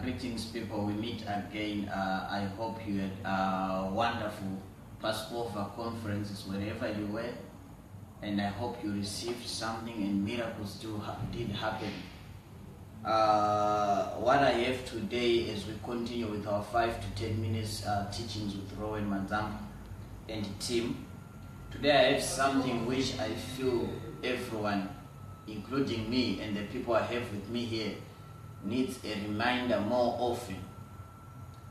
Greetings, people. We meet again. I hope you had wonderful Passover conferences wherever you were, and I hope you received something and miracles did happen. What I have today as we continue with our 5 to 10 minutes teachings with Rowan Madzamba and team. Today I have something which I feel everyone, including me and the people I have with me here, needs a reminder more often.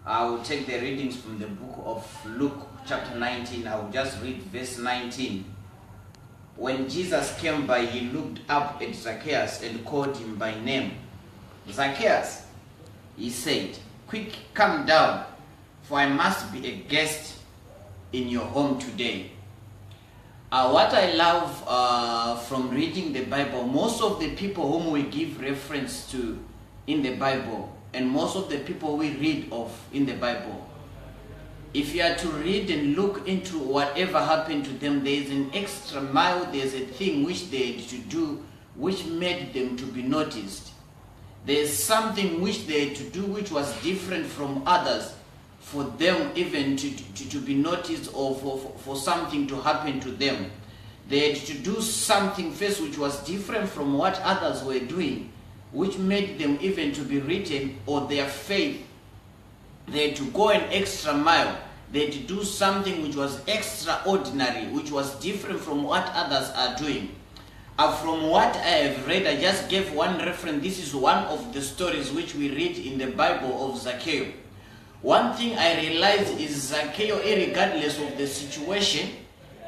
I will take the readings from the book of Luke chapter 19. I will just read verse 19. When Jesus came by, he looked up at Zacchaeus and called him by name. Zacchaeus, he said, "Quick, come down, for I must be a guest in your home today." What I love from reading the Bible, most of the people whom we give reference to in the Bible, and most of the people we read of in the Bible, if you are to read and look into whatever happened to them, there is an extra mile, there's a thing which they had to do which made them to be noticed. There's something which they had to do which was different from others for them even to be noticed, or for something to happen to them. They had to do something first which was different from what others were doing, which made them even to be written, or their faith. They had to go an extra mile. They had to do something which was extraordinary, which was different from what others are doing. From what I have read, I just gave one reference. This is one of the stories which we read in the Bible of Zacchaeus. One thing I realized is Zacchaeus, irregardless of the situation,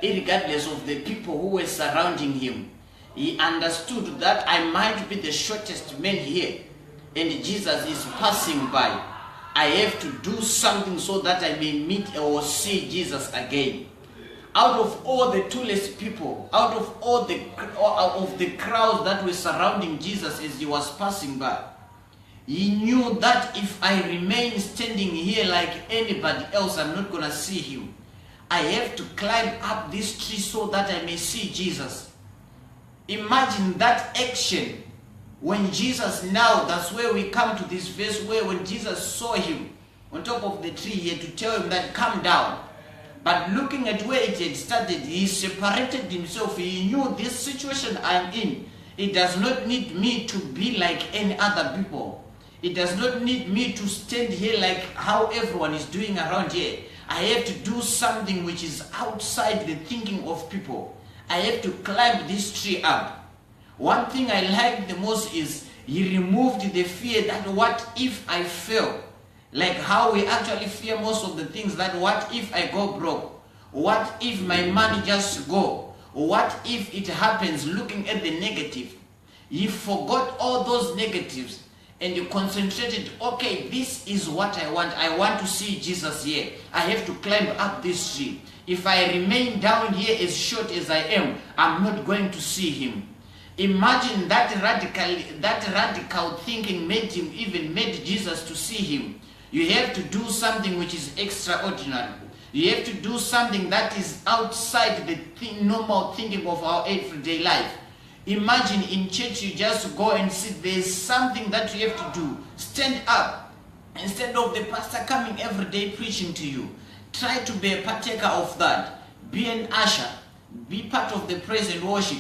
irregardless of the people who were surrounding him, he understood that I might be the shortest man here, and Jesus is passing by. I have to do something so that I may meet or see Jesus again. Out of all the tallest people, out of all the crowds that were surrounding Jesus as he was passing by, he knew that if I remain standing here like anybody else, I'm not going to see him. I have to climb up this tree so that I may see Jesus. Imagine that action when Jesus, now that's where we come to this verse where when Jesus saw him on top of the tree, he had to tell him that come down. But looking at where it had started, he separated himself. He knew this situation I'm in, it does not need me to be like any other people. It does not need me to stand here like how everyone is doing around here. I have to do something which is outside the thinking of people. I have to climb this tree up. One thing I like the most is he removed the fear that what if I fail? Like how we actually fear most of the things, that what if I go broke? What if my money just go? What if it happens? Looking at the negative. He forgot all those negatives and he concentrated, okay, this is what I want. I want to see Jesus here. I have to climb up this tree. If I remain down here as short as I am, I'm not going to see him. Imagine that radical thinking made Jesus to see him. You have to do something which is extraordinary. You have to do something that is outside the normal thinking of our everyday life. Imagine in church you just go and sit. There is something that you have to do. Stand up. Instead of the pastor coming every day preaching to you, try to be a partaker of that. Be an usher. Be part of the praise and worship.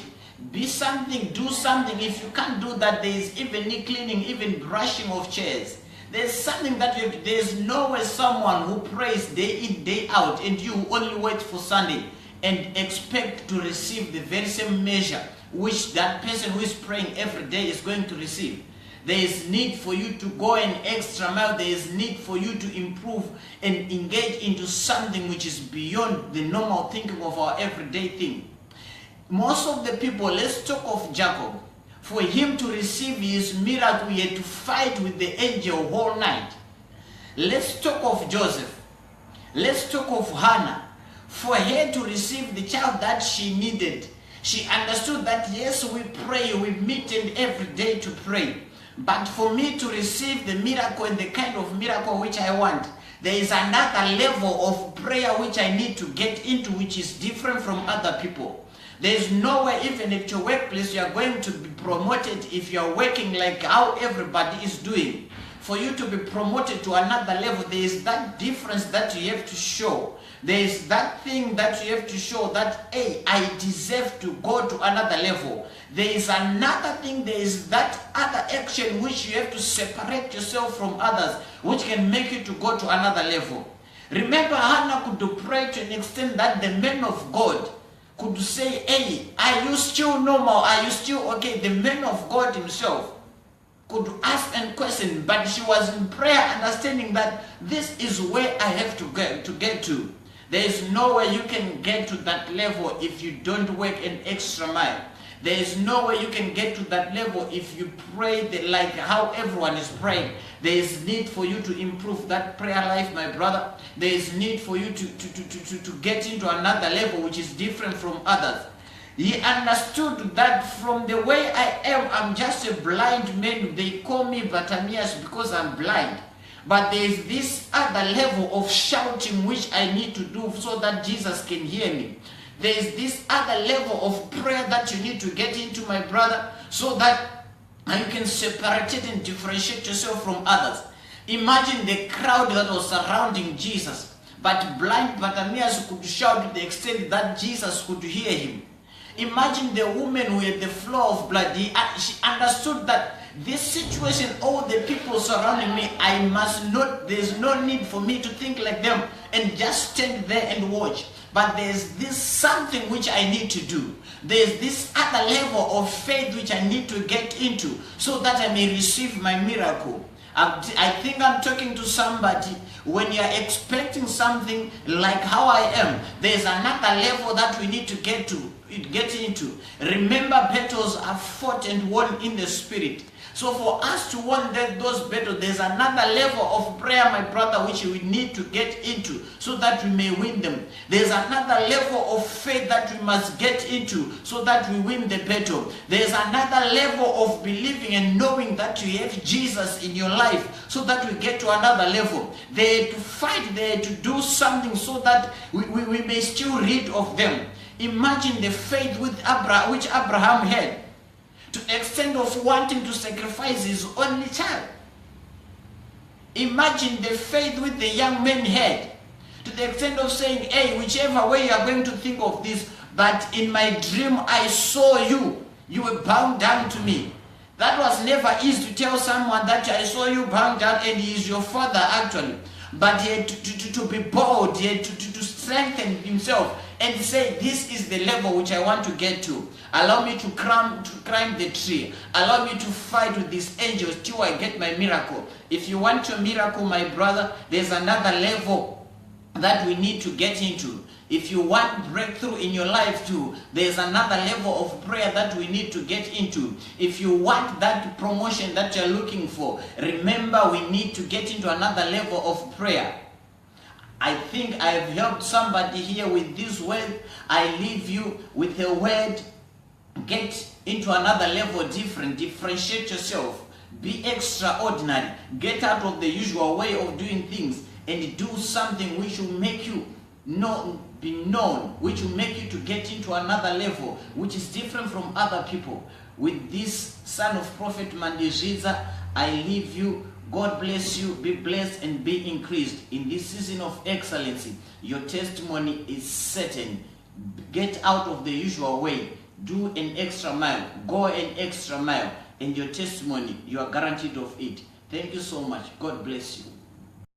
Be something, do something. If you can't do that, there is even cleaning, even brushing of chairs. There's something that you have to, there's no way someone who prays day in, day out, and you only wait for Sunday and expect to receive the very same measure which that person who is praying every day is going to receive. There is need for you to go an extra mile. There is need for you to improve and engage into something which is beyond the normal thinking of our everyday thing. Most of the people, let's talk of Jacob. For him to receive his miracle, he had to fight with the angel whole night. Let's talk of Joseph. Let's talk of Hannah. For her to receive the child that she needed, she understood that yes, we pray, we meet and every day to pray. But for me to receive the miracle and the kind of miracle which I want, there is another level of prayer which I need to get into, which is different from other people. There is no way, even at your workplace, you are going to be promoted if you are working like how everybody is doing. for you to be promoted to another level, there is that difference that you have to show. There is that thing that you have to show that, hey, I deserve to go to another level. There is another thing, there is that other action which you have to separate yourself from others, which can make you to go to another level. Remember, Hannah could pray to an extent that the man of God could say, hey, are you still normal? Are you still okay? The man of God himself could ask and question, but she was in prayer understanding that this is where I have to get to. There is no way you can get to that level if you don't work an extra mile. There is no way you can get to that level if you pray like how everyone is praying. There is need for you to improve that prayer life, my brother. There is need for you to get into another level which is different from others. He understood that from the way I am, I'm just a blind man. They call me Bartimaeus because I'm blind. But there is this other level of shouting which I need to do so that Jesus can hear me. There is this other level of prayer that you need to get into, my brother, so that you can separate it and differentiate yourself from others. Imagine the crowd that was surrounding Jesus, but blind Bartimaeus could shout to the extent that Jesus could hear him. Imagine the woman who had the flow of blood. She understood that this situation, all the people surrounding me, I must not, there's no need for me to think like them and just stand there and watch. But there's this something which I need to do. There's this other level of faith which I need to get into so that I may receive my miracle. I think I'm talking to somebody. When you're expecting something like how I am, there's another level that we need to get into. Remember, battles are fought and won in the spirit. So for us to win those battles, there's another level of prayer, my brother, which we need to get into so that we may win them. There's another level of faith that we must get into so that we win the battle. There's another level of believing and knowing that you have Jesus in your life so that we get to another level. They're to fight, they're to do something so that we may still rid of them. Imagine the faith which Abraham had, to the extent of wanting to sacrifice his only child. Imagine the faith which the young man had, to the extent of saying, hey, whichever way you are going to think of this, but in my dream I saw you. You were bound down to me. That was never easy to tell someone that I saw you bound down and he is your father actually. But he had to be bold, he had to strengthen himself and say, this is the level which I want to get to. Allow me to climb the tree. Allow me to fight with these angels till I get my miracle. If you want your miracle, my brother, there's another level that we need to get into. If you want breakthrough in your life too, there's another level of prayer that we need to get into. If you want that promotion that you're looking for, remember we need to get into another level of prayer. I think I have helped somebody here with this word. I leave you with a word. Get into another level, differentiate yourself. Be extraordinary. Get out of the usual way of doing things and do something which will make you be known, which will make you to get into another level, which is different from other people. With this son of Prophet Mandijiza, I leave you. God bless you, be blessed and be increased. In this season of excellency, your testimony is certain. Get out of the usual way. Do an extra mile. Go an extra mile. And your testimony, you are guaranteed of it. Thank you so much. God bless you.